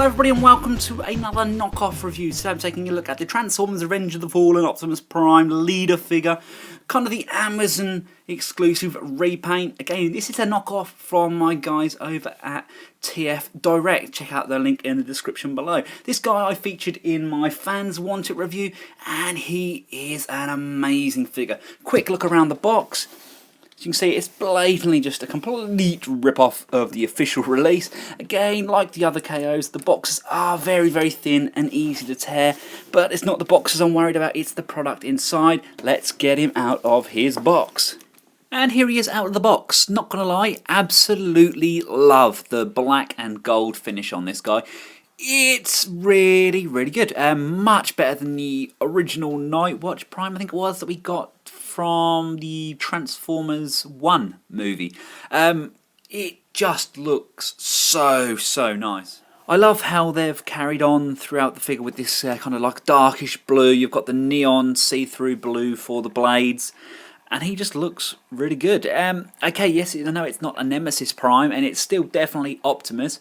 Hello everybody and welcome to another knockoff review. Today I'm taking a look at the Transformers Revenge of the Fallen Optimus Prime leader figure, kind of the Amazon exclusive repaint. Again, this is a knockoff from my guys over at TF Direct. Check out the link in the description below. This guy I featured in my Fans Want It review, and he is an amazing figure. Quick look around the box. As you can see, it's blatantly just a complete rip-off of the official release. Again, like the other KOs, the boxes are very, very thin and easy to tear, but it's not the boxes I'm worried about, it's the product inside. Let's get him out of his box. And here he is out of the box. Not gonna lie, absolutely love the black and gold finish on this guy. It's really, really good. Much better than the original Nightwatch Prime, I think it was, that we got from the Transformers 1 movie. It just looks so nice. I love how they've carried on throughout the figure with this kind of like darkish blue. You've got the neon see-through blue for the blades, and he just looks really good. Okay, yes, I know it's not a Nemesis Prime, and it's still definitely Optimus,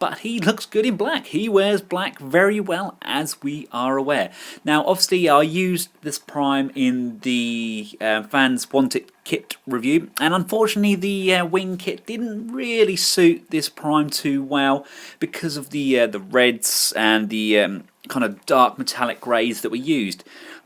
but he looks good in black. He wears black very well, as we are aware. Now, obviously, I used this Prime in the Fans Want It kit review, and unfortunately, the wing kit didn't really suit this Prime too well because of the reds and the kind of dark metallic greys that were used.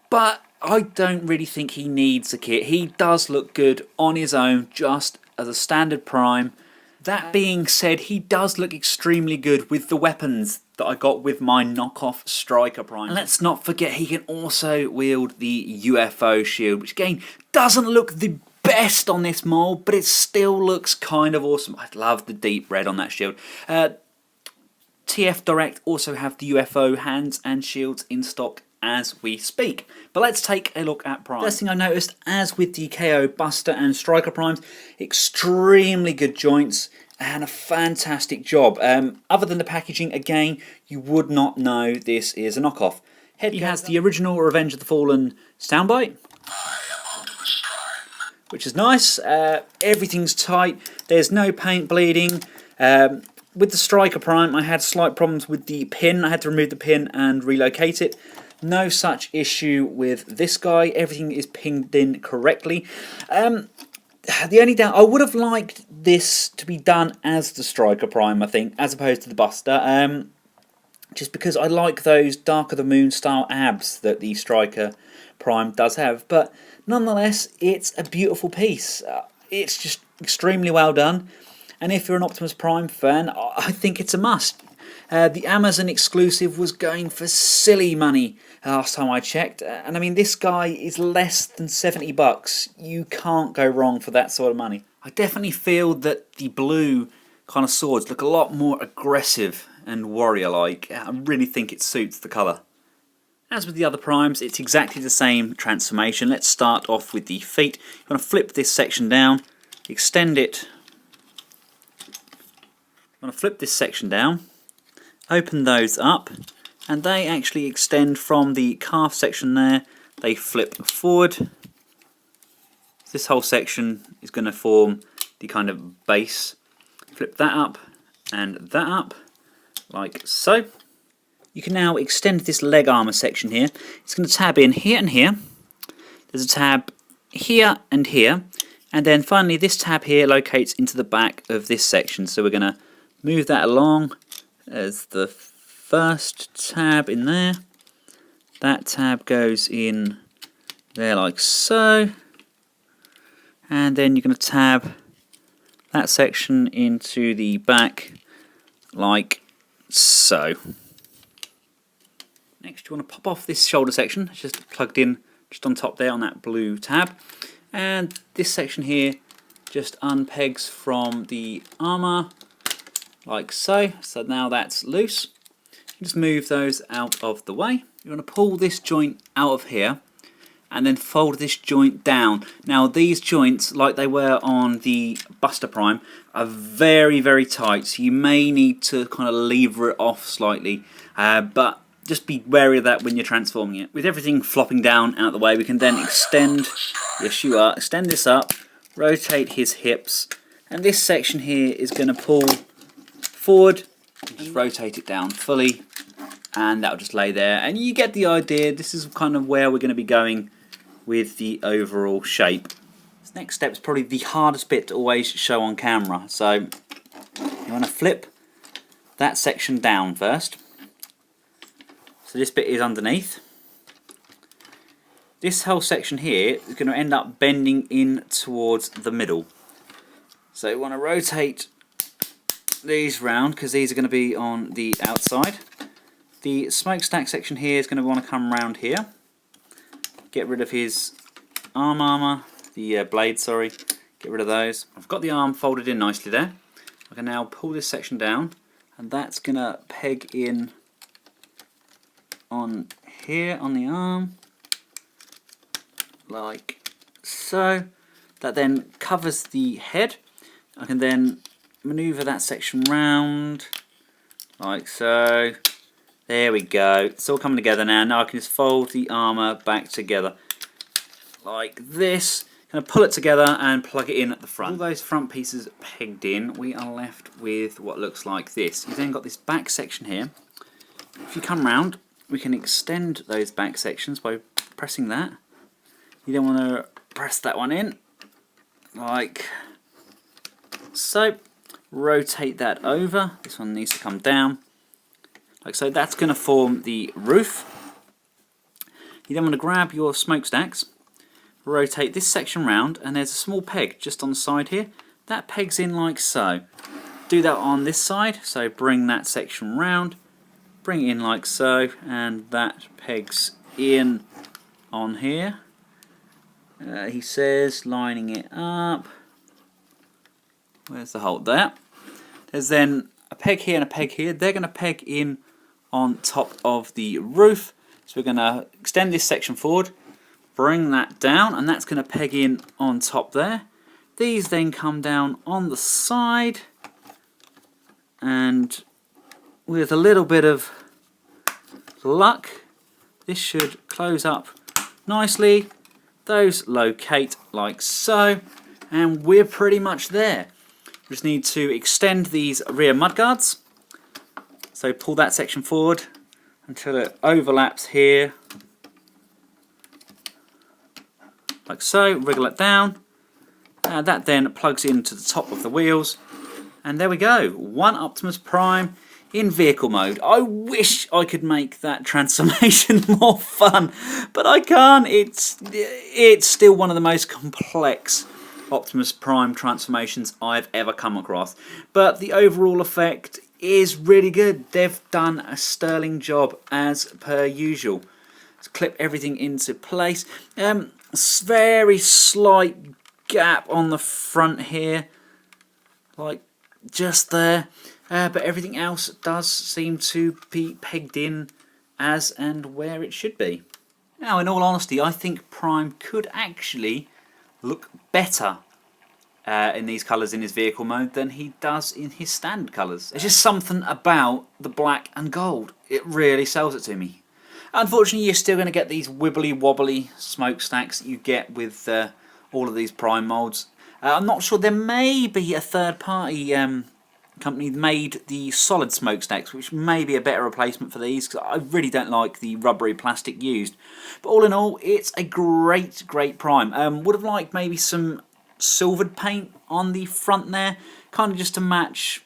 But I don't really think he needs a kit. He does look good on his own, just as a standard Prime. That being said, he does look extremely good with the weapons that I got with my knockoff Striker Prime. And let's not forget, he can also wield the UFO shield, which again, doesn't look the best on this mold, but it still looks kind of awesome. I love the deep red on that shield. TF Direct also have the UFO hands and shields in stock as we speak. But let's take a look at Prime. First thing I noticed, as with the KO Buster and Striker Primes, extremely good joints and a fantastic job. Other than the packaging, again, you would not know this is a knockoff. He has the original Revenge of the Fallen soundbite, which is nice. Everything's tight. There's no paint bleeding. With the Striker Prime, I had slight problems with the pin. I had to remove the pin and relocate it. No such issue with this guy. Everything is pinged in correctly. The only doubt, I would have liked this to be done as the Striker Prime, I think, as opposed to the Buster. Just because I like those Dark of the Moon style abs that the Striker Prime does have. But nonetheless, it's a beautiful piece. It's just extremely well done. And if you're an Optimus Prime fan, I think it's a must. The Amazon exclusive was going for silly money last time I checked, and I mean, this guy is less than 70 bucks. You can't go wrong for that sort of money. I definitely feel that the blue kind of swords look a lot more aggressive and warrior-like. I really think it suits the colour. As with the other Primes, it's exactly the same transformation. Let's start off with the feet. You're going to flip this section down, extend it. I'm going to flip this section down, open those up, and they actually extend from the calf section there. They flip forward. This whole section is going to form the kind of base. Flip that up and that up, like so. You can now extend this leg armour section here. It's going to tab in here and here. There's a tab here and here. And then finally this tab here locates into the back of this section. So we're going to move that along as the first tab in there. That tab goes in there like so. And then you're going to tab that section into the back like so. Next, you want to pop off this shoulder section. It's just plugged in just on top there on that blue tab. And this section here just unpegs from the armour like so. So now that's loose. Just move those out of the way. You're going to pull this joint out of here and then fold this joint down. Now these joints, like they were on the Buster Prime, are very, very tight. So you may need to kind of lever it off slightly. But just be wary of that when you're transforming it. With everything flopping down out of the way, we can then extend, yes you are, extend this up, rotate his hips, and this section here is going to pull forward Just rotate it down fully, and that'll just lay there. And you get the idea. This is kind of where we're going to be going with the overall shape. This next step is probably the hardest bit to always show on camera. So you want to flip that section down first. So this bit is underneath. This whole section here is going to end up bending in towards the middle. So you want to rotate these round because these are going to be on the outside. The smokestack section here is going to want to come round here. Get rid of his armour, the blade, sorry. Get rid of those. I've got the arm folded in nicely there. I can now pull this section down, and that's going to peg in on here on the arm, like so. That then covers the head. I can then manoeuvre that section round, like so. There we go. It's all coming together now. Now I can just fold the armour back together, like this. Kind of pull it together and plug it in at the front. All those front pieces pegged in, we are left with what looks like this. You've then got this back section here. If you come round, we can extend those back sections by pressing that. You then want to press that one in, like so. Rotate that over. This one needs to come down, like so. That's going to form the roof. You then want to grab your smokestacks, rotate this section round, and there's a small peg just on the side here. That pegs in like so. Do that on this side, so bring that section round, bring it in like so, and that pegs in on here. He says lining it up. Where's the hole? There. There's then a peg here and a peg here. They're going to peg in on top of the roof. So we're going to extend this section forward, bring that down, and that's going to peg in on top there. These then come down on the side, and with a little bit of luck, this should close up nicely. Those locate like so, and we're pretty much there. We just need to extend these rear mudguards. So pull that section forward until it overlaps here, like so. Wriggle it down. That then plugs into the top of the wheels, and there we go. One Optimus Prime in vehicle mode. I wish I could make that transformation more fun, but I can't. It's still one of the most complex Optimus Prime transformations I've ever come across, but the overall effect is really good. They've done a sterling job as per usual. Let's clip everything into place. Very slight gap on the front here, like just there, but everything else does seem to be pegged in as and where it should be. Now, in all honesty, I think Prime could actually look better in these colours in his vehicle mode than he does in his standard colours. There's just something about the black and gold. It really sells it to me. Unfortunately, you're still going to get these wibbly wobbly smokestacks that you get with all of these Prime molds. I'm not sure. There may be a third party company made the solid smokestacks, which may be a better replacement for these, because I really don't like the rubbery plastic used. But all in all, it's a great Prime. Would have liked maybe some silvered paint on the front there, kind of just to match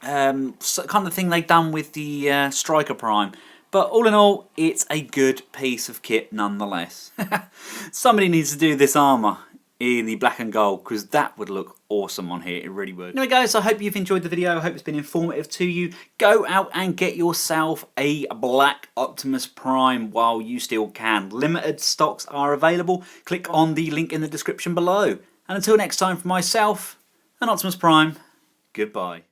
kind of thing they've done with the Striker Prime. But all in all, it's a good piece of kit nonetheless. Somebody needs to do this armour in the black and gold, because that would look awesome on here. It really would. Anyway guys, I hope you've enjoyed the video. I hope it's been informative to you. Go out and get yourself a black Optimus Prime while you still can. Limited stocks are available. Click on the link in the description below. And until next time, from myself and Optimus Prime, goodbye.